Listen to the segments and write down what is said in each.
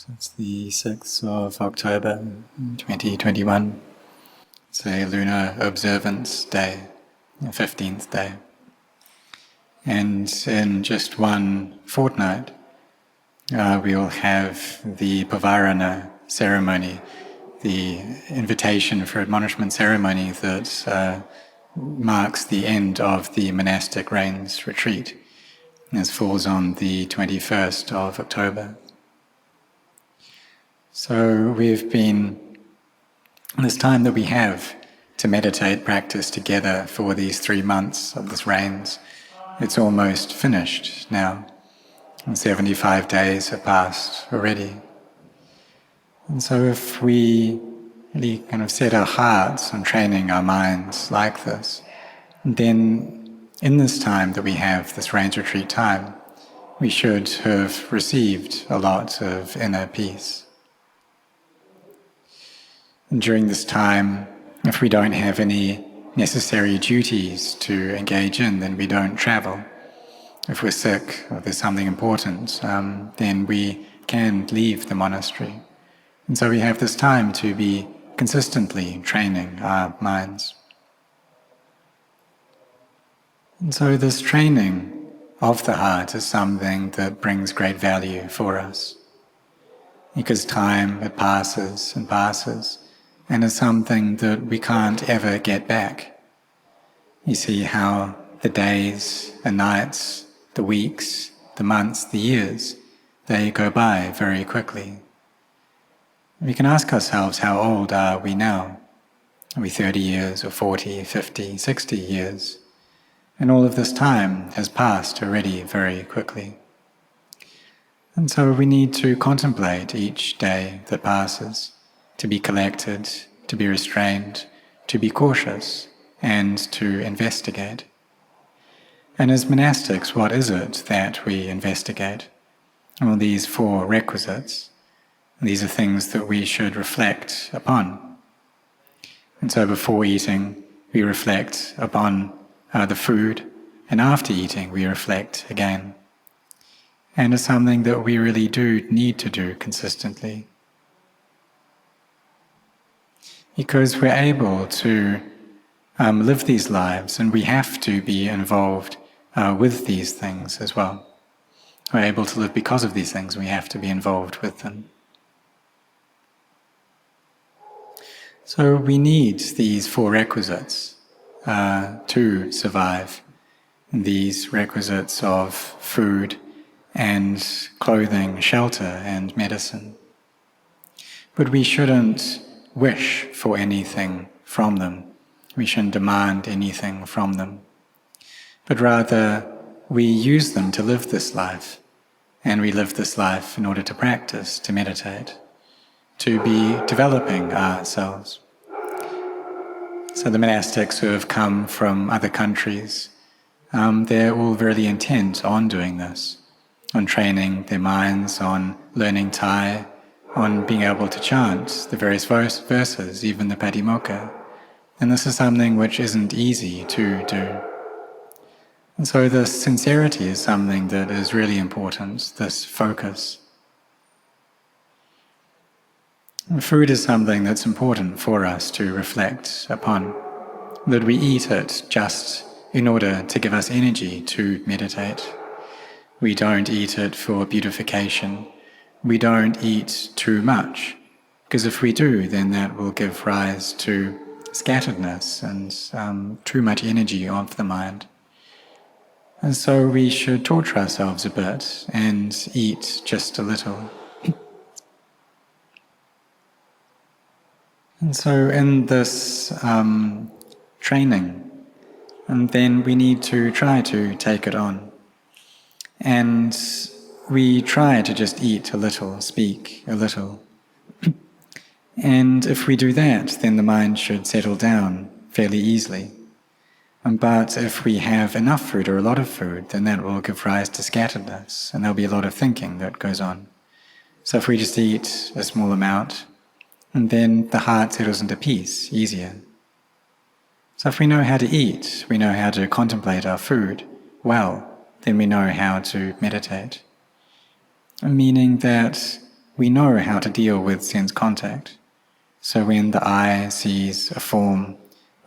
So it's the 6th of October 2021. It's a lunar observance day, the 15th day. And in just one fortnight, we'll have the Pavarana ceremony, the invitation for admonishment ceremony that marks the end of the monastic rains retreat. This falls on the 21st of October. So we've been, this time that we have to meditate, practice together for these 3 months of this rains, it's almost finished now. And 75 days have passed already. And so if we really kind of set our hearts on training our minds like this, then in this time that we have, this rains retreat time, we should have received a lot of inner peace. And during this time, if we don't have any necessary duties to engage in, then we don't travel. If we're sick or there's something important, then we can leave the monastery. And so we have this time to be consistently training our minds. And so this training of the heart is something that brings great value for us. Because time, it passes and passes, and it's something that we can't ever get back. You see how the days and nights, the weeks, the months, the years, they go by very quickly. We can ask ourselves, how old are we now? Are we 30 years or 40, 50, 60 years? And all of this time has passed already very quickly. And so we need to contemplate each day that passes, to be collected, to be restrained, to be cautious, and to investigate. And as monastics, what is it that we investigate? Well, these 4 requisites. These are things that we should reflect upon. And so before eating, we reflect upon the food, and after eating, we reflect again. And it's something that we really do need to do consistently. Because we're able to live these lives, and we have to be involved with these things as well. We're able to live because of these things, we have to be involved with them. So we need these 4 requisites to survive. These requisites of food and clothing, shelter and medicine. But we shouldn't wish for anything from them. We shouldn't demand anything from them. But rather, we use them to live this life. And we live this life in order to practice, to meditate, to be developing ourselves. So the monastics who have come from other countries, they're all really intent on doing this, on training their minds, on learning Thai, on being able to chant the various verses, even the Patimokkha. And this is something which isn't easy to do. And so this sincerity is something that is really important, this focus. And food is something that's important for us to reflect upon, that we eat it just in order to give us energy to meditate. We don't eat it for beautification. We don't eat too much, because if we do, then that will give rise to scatteredness and too much energy of the mind. And so we should torture ourselves a bit and eat just a little. And so in this training, and then we need to try to take it on. And we try to just eat a little, speak a little. And if we do that, then the mind should settle down fairly easily. But if we have enough food or a lot of food, then that will give rise to scatteredness, and there'll be a lot of thinking that goes on. So if we just eat a small amount, and then the heart settles into peace easier. So if we know how to eat, we know how to contemplate our food well, then we know how to meditate. Meaning that we know how to deal with sense contact. So when the eye sees a form,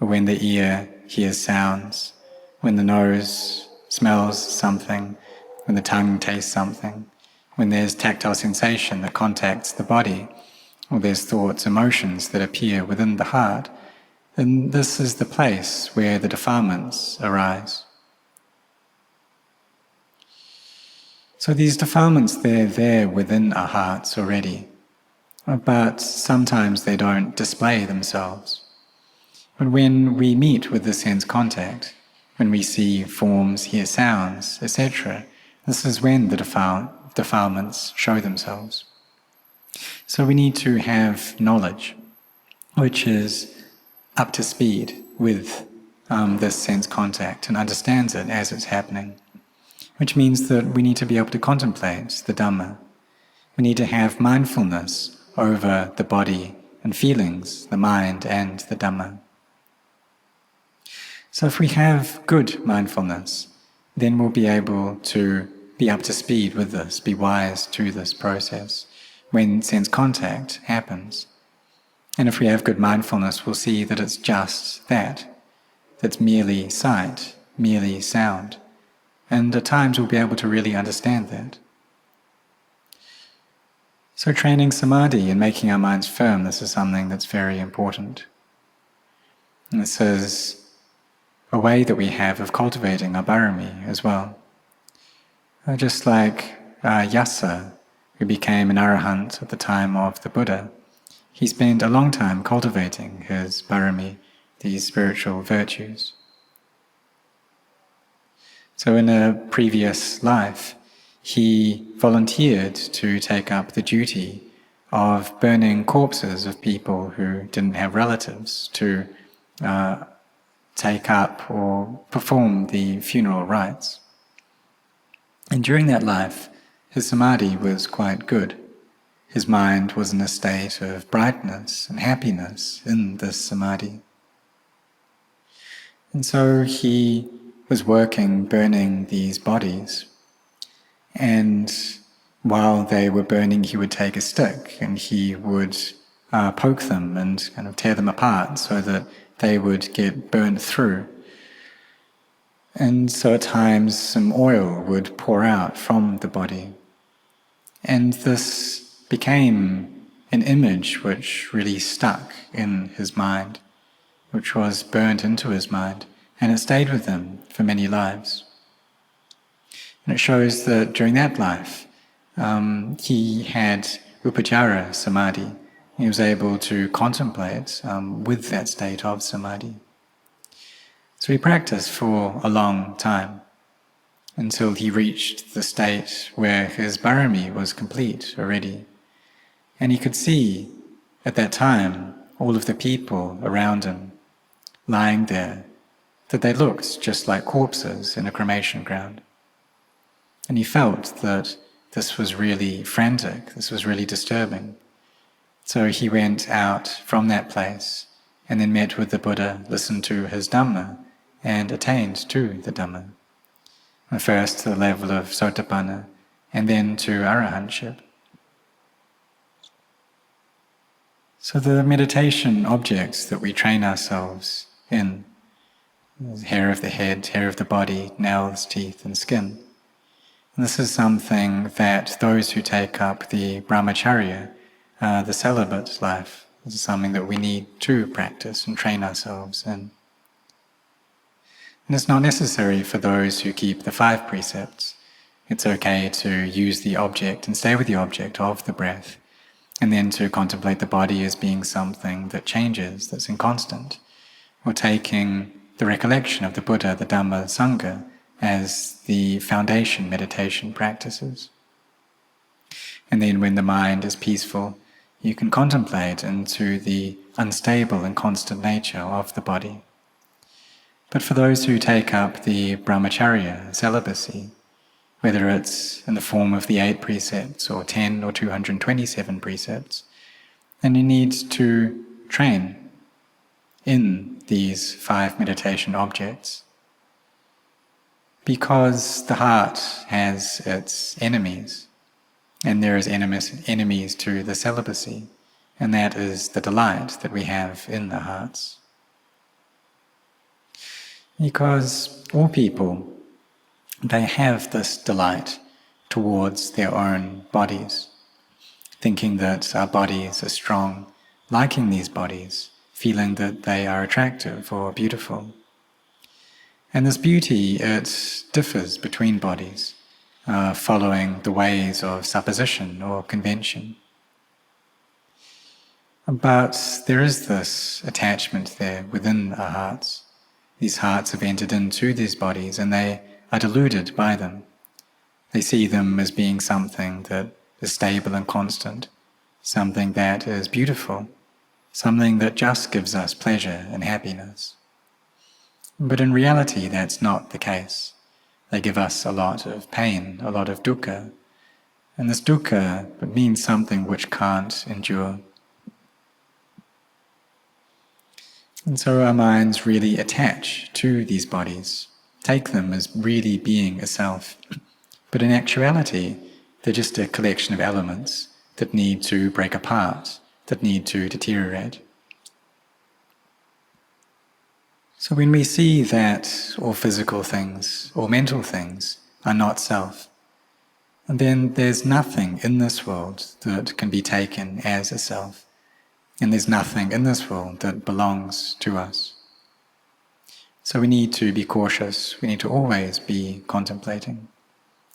or when the ear hears sounds, when the nose smells something, when the tongue tastes something, when there's tactile sensation that contacts the body, or there's thoughts, emotions that appear within the heart, then this is the place where the defilements arise. So these defilements, they're there within our hearts already, but sometimes they don't display themselves. But when we meet with the sense contact, when we see forms, hear sounds, etc., this is when the defilements show themselves. So we need to have knowledge, which is up to speed with this sense contact and understands it as it's happening, which means that we need to be able to contemplate the Dhamma. We need to have mindfulness over the body and feelings, the mind and the Dhamma. So if we have good mindfulness, then we'll be able to be up to speed with this, be wise to this process when sense contact happens. And if we have good mindfulness, we'll see that it's just that's merely sight, merely sound. And at times we'll be able to really understand that. So training samadhi and making our minds firm, this is something that's very important. And this is a way that we have of cultivating our bharami as well. Just like Yasa, who became an arahant at the time of the Buddha, he spent a long time cultivating his bharami, these spiritual virtues. So in a previous life, he volunteered to take up the duty of burning corpses of people who didn't have relatives to take up or perform the funeral rites. And during that life, his samadhi was quite good. His mind was in a state of brightness and happiness in this samadhi. And so he was working, burning these bodies. And while they were burning, he would take a stick and he would poke them and kind of tear them apart so that they would get burned through. And so at times some oil would pour out from the body. And this became an image which really stuck in his mind, which was burnt into his mind, and it stayed with him for many lives. And it shows that during that life, he had upajjhara samadhi. He was able to contemplate with that state of samadhi. So he practiced for a long time until he reached the state where his bharami was complete already. And he could see at that time all of the people around him lying there, that they looked just like corpses in a cremation ground. And he felt that this was really frantic, this was really disturbing. So he went out from that place and then met with the Buddha, listened to his Dhamma, and attained to the Dhamma. First to the level of Sotapanna, and then to arahantship. So the meditation objects that we train ourselves in, hair of the head, hair of the body, nails, teeth, and skin. And this is something that those who take up the brahmacharya, the celibate life, this is something that we need to practice and train ourselves in. And it's not necessary for those who keep the 5 precepts. It's okay to use the object and stay with the object of the breath, and then to contemplate the body as being something that changes, that's inconstant, or taking the recollection of the Buddha, the Dhamma, Sangha as the foundation meditation practices. And then when the mind is peaceful, you can contemplate into the unstable and constant nature of the body. But for those who take up the brahmacharya, celibacy, whether it's in the form of the 8 precepts or 10 or 227 precepts, then you need to train in these 5 meditation objects. Because the heart has its enemies, and there is enemies to the celibacy, and that is the delight that we have in the hearts. Because all people, they have this delight towards their own bodies, thinking that our bodies are strong, liking these bodies, feeling that they are attractive or beautiful. And this beauty, it differs between bodies, following the ways of supposition or convention. But there is this attachment there within our hearts. These hearts have entered into these bodies and they are deluded by them. They see them as being something that is stable and constant, something that is beautiful, something that just gives us pleasure and happiness. But in reality, that's not the case. They give us a lot of pain, a lot of dukkha, and this dukkha means something which can't endure. And so our minds really attach to these bodies, take them as really being a self. But in actuality, they're just a collection of elements that need to break apart, that need to deteriorate. So when we see that all physical things, or mental things, are not self, then there's nothing in this world that can be taken as a self. And there's nothing in this world that belongs to us. So we need to be cautious, we need to always be contemplating,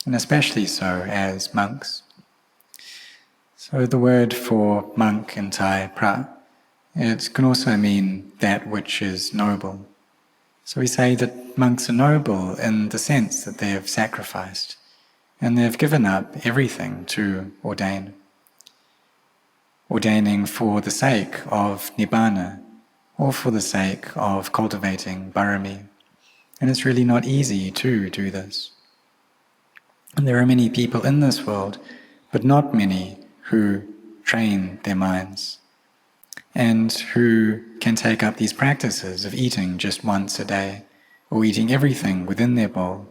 and especially so as monks. So the word for monk in Thai, pra, it can also mean that which is noble. So we say that monks are noble in the sense that they have sacrificed, and they have given up everything to ordain. Ordaining for the sake of nibbana, or for the sake of cultivating bharami. And it's really not easy to do this. And there are many people in this world, but not many who train their minds, and who can take up these practices of eating just once a day, or eating everything within their bowl,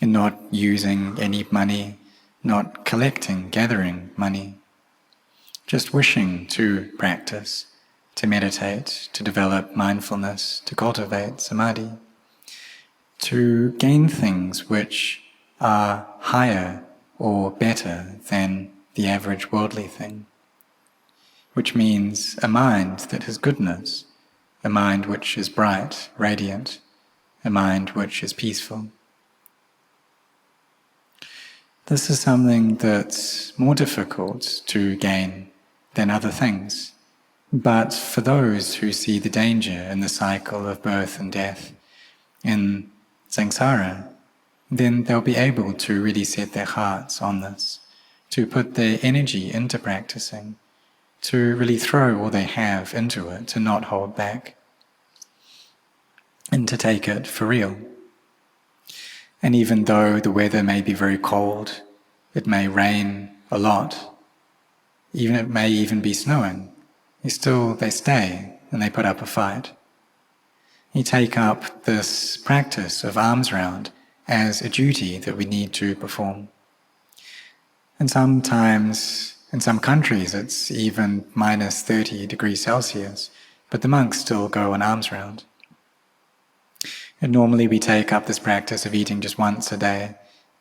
and not using any money, not collecting, gathering money. Just wishing to practice, to meditate, to develop mindfulness, to cultivate samadhi, to gain things which are higher or better than the average worldly thing, which means a mind that has goodness, a mind which is bright, radiant, a mind which is peaceful. This is something that's more difficult to gain than other things. But for those who see the danger in the cycle of birth and death, in samsara, then they'll be able to really set their hearts on this, to put their energy into practicing, to really throw all they have into it, to not hold back, and to take it for real. And even though the weather may be very cold, it may rain a lot, even it may even be snowing, they stay and they put up a fight. You take up this practice of alms round as a duty that we need to perform. And sometimes, in some countries, it's even minus 30 degrees Celsius, but the monks still go on alms round. And normally we take up this practice of eating just once a day,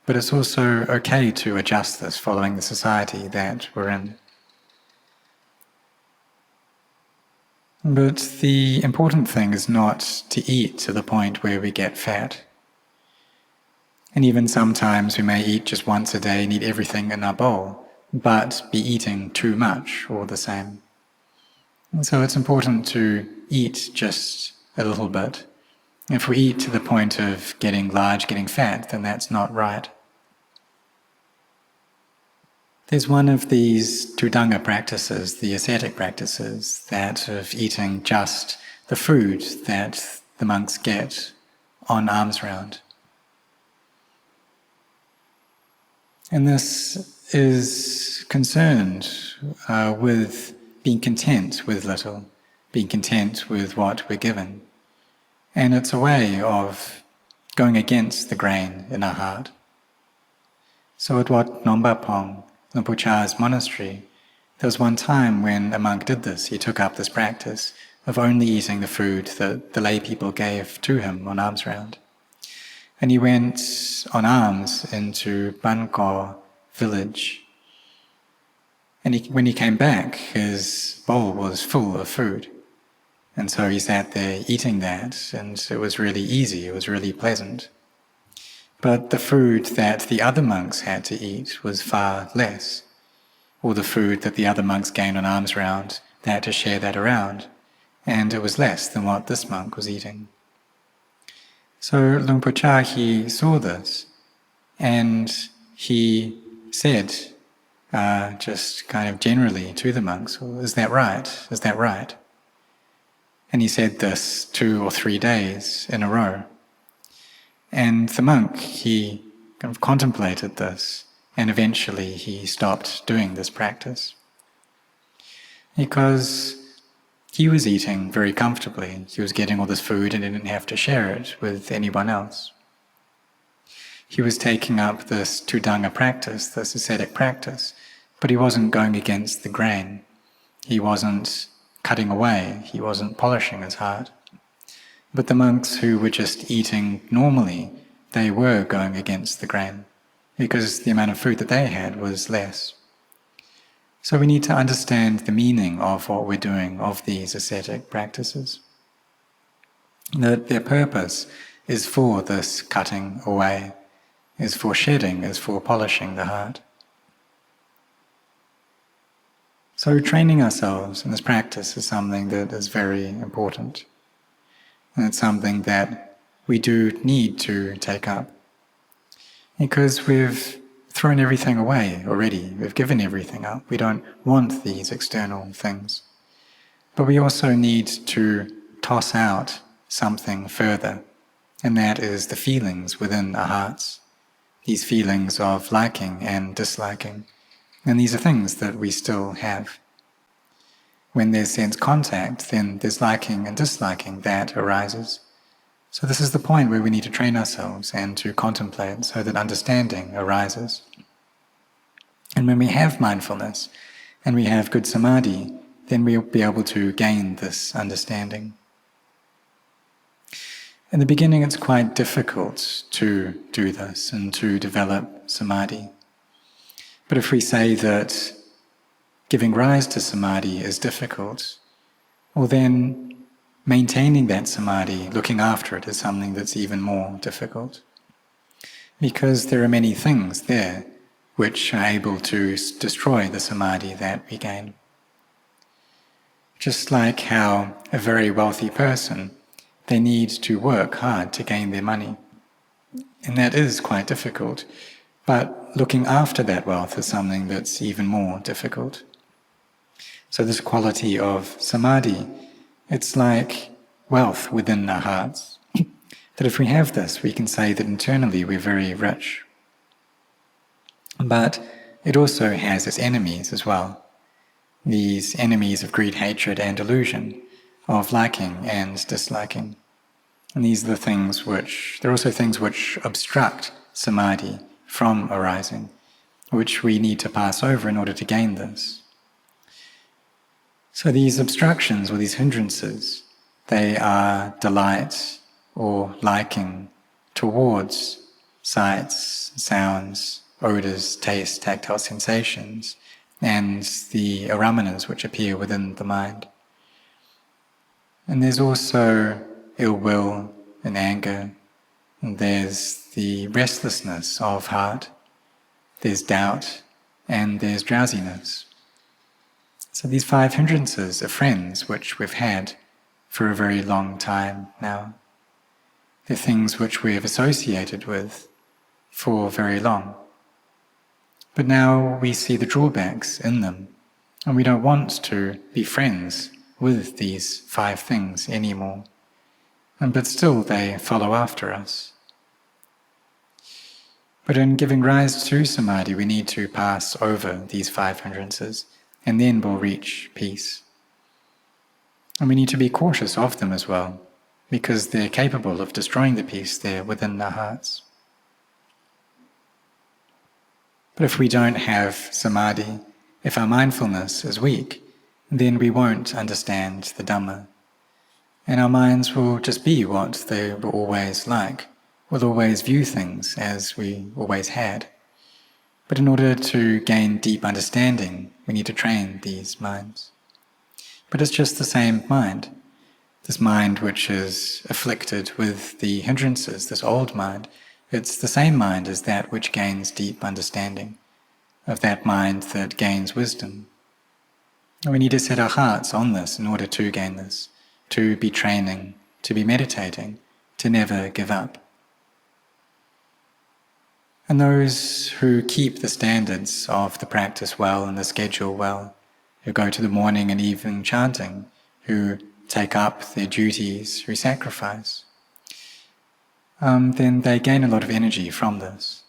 but it's also okay to adjust this following the society that we're in. But the important thing is not to eat to the point where we get fat. And even sometimes we may eat just once a day and eat everything in our bowl, but be eating too much all the same. And so it's important to eat just a little bit. If we eat to the point of getting large, getting fat, then that's not right. There's one of these Tudanga practices, the ascetic practices, that of eating just the food that the monks get on alms round. And this is concerned with being content with little, being content with what we're given. And it's a way of going against the grain in our heart. So at Wat Marp Luang Por Chah's monastery, there was one time when a monk did this. He took up this practice of only eating the food that the lay people gave to him on alms round. And he went on alms into Bangkok village. And when he came back, his bowl was full of food. And so he sat there eating that, and it was really easy, it was really pleasant. But the food that the other monks had to eat was far less. Or the food that the other monks gained on alms round, they had to share that around. And it was less than what this monk was eating. So Luang Por Chah, he saw this, and he said, just kind of generally to the monks, well, is that right? Is that right? And he said this 2 or 3 days in a row. And the monk, he kind of contemplated this, and eventually he stopped doing this practice. Because he was eating very comfortably. He was getting all this food and he didn't have to share it with anyone else. He was taking up this Tudanga practice, this ascetic practice, but he wasn't going against the grain. He wasn't cutting away. He wasn't polishing his heart. But the monks who were just eating normally, they were going against the grain because the amount of food that they had was less. So we need to understand the meaning of what we're doing, of these ascetic practices. That their purpose is for this cutting away, is for shedding, is for polishing the heart. So training ourselves in this practice is something that is very important. And it's something that we do need to take up. Because we've thrown everything away already. We've given everything up. We don't want these external things. But we also need to toss out something further, and that is the feelings within our hearts. These feelings of liking and disliking. And these are things that we still have. When there's sense contact, then there's liking and disliking that arises. So this is the point where we need to train ourselves and to contemplate so that understanding arises. And when we have mindfulness and we have good samadhi, then we'll be able to gain this understanding. In the beginning it's quite difficult to do this and to develop samadhi. But if we say that giving rise to samadhi is difficult, well then maintaining that samadhi, looking after it, is something that's even more difficult. Because there are many things there which are able to destroy the samadhi that we gain. Just like how a very wealthy person, they need to work hard to gain their money. And that is quite difficult. But looking after that wealth is something that's even more difficult. So this quality of samadhi, it's like wealth within our hearts. That if we have this, we can say that internally we're very rich. But it also has its enemies as well. These enemies of greed, hatred and delusion, of liking and disliking. And these are the things which, there are also things which obstruct samadhi from arising, which we need to pass over in order to gain this. So these obstructions or these hindrances, they are delight or liking towards sights, sounds, odors, taste, tactile sensations, and the aramanas which appear within the mind. And there's also ill will and anger, and there's the restlessness of heart, there's doubt, and there's drowsiness. So these 5 hindrances are friends which we've had for a very long time now. They're things which we have associated with for very long. But now we see the drawbacks in them, and we don't want to be friends with these 5 things anymore. But still they follow after us. But in giving rise to samadhi, we need to pass over these 5 hindrances, and then we'll reach peace. And we need to be cautious of them as well, because they're capable of destroying the peace there within our hearts. But if we don't have samadhi, if our mindfulness is weak, then we won't understand the Dhamma. And our minds will just be what they were always like. We'll always view things as we always had. But in order to gain deep understanding, we need to train these minds. But it's just the same mind. This mind which is afflicted with the hindrances, this old mind, it's the same mind as that which gains deep understanding, of that mind that gains wisdom. And we need to set our hearts on this in order to gain this, to be training, to be meditating, to never give up. And those who keep the standards of the practice well and the schedule well, who go to the morning and evening chanting, who take up their duties, who sacrifice, then they gain a lot of energy from this.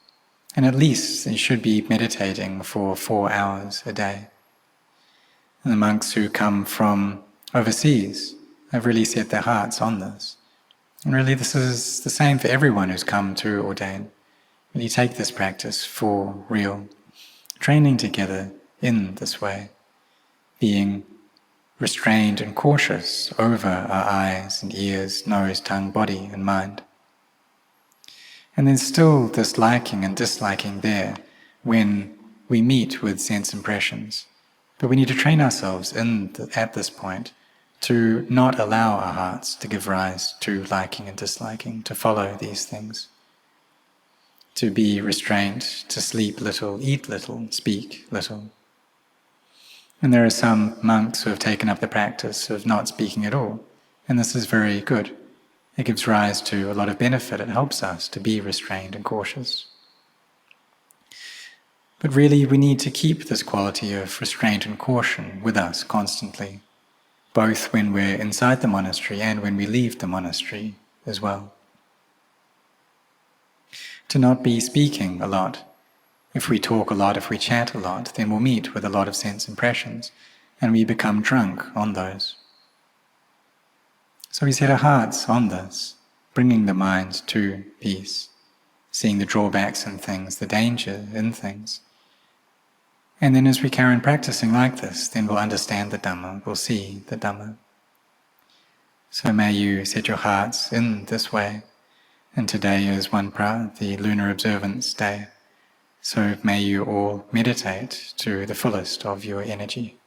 And at least they should be meditating for 4 hours a day. And the monks who come from overseas have really set their hearts on this. And really this is the same for everyone who's come to ordain. Really take this practice for real, training together in this way, being restrained and cautious over our eyes and ears, nose, tongue, body and mind. And there's still this liking and disliking there when we meet with sense impressions. But we need to train ourselves at this point to not allow our hearts to give rise to liking and disliking, to follow these things, to be restrained, to sleep little, eat little, speak little. And there are some monks who have taken up the practice of not speaking at all, and this is very good. It gives rise to a lot of benefit. It helps us to be restrained and cautious. But really we need to keep this quality of restraint and caution with us constantly, both when we're inside the monastery and when we leave the monastery as well. To not be speaking a lot. If we talk a lot, if we chat a lot, then we'll meet with a lot of sense impressions, and we become drunk on those. So we set our hearts on this, bringing the mind to peace, seeing the drawbacks in things, the danger in things. And then as we carry on practicing like this, then we'll understand the Dhamma, we'll see the Dhamma. So may you set your hearts in this way. And today is Wat Marp, the lunar observance day. So may you all meditate to the fullest of your energy.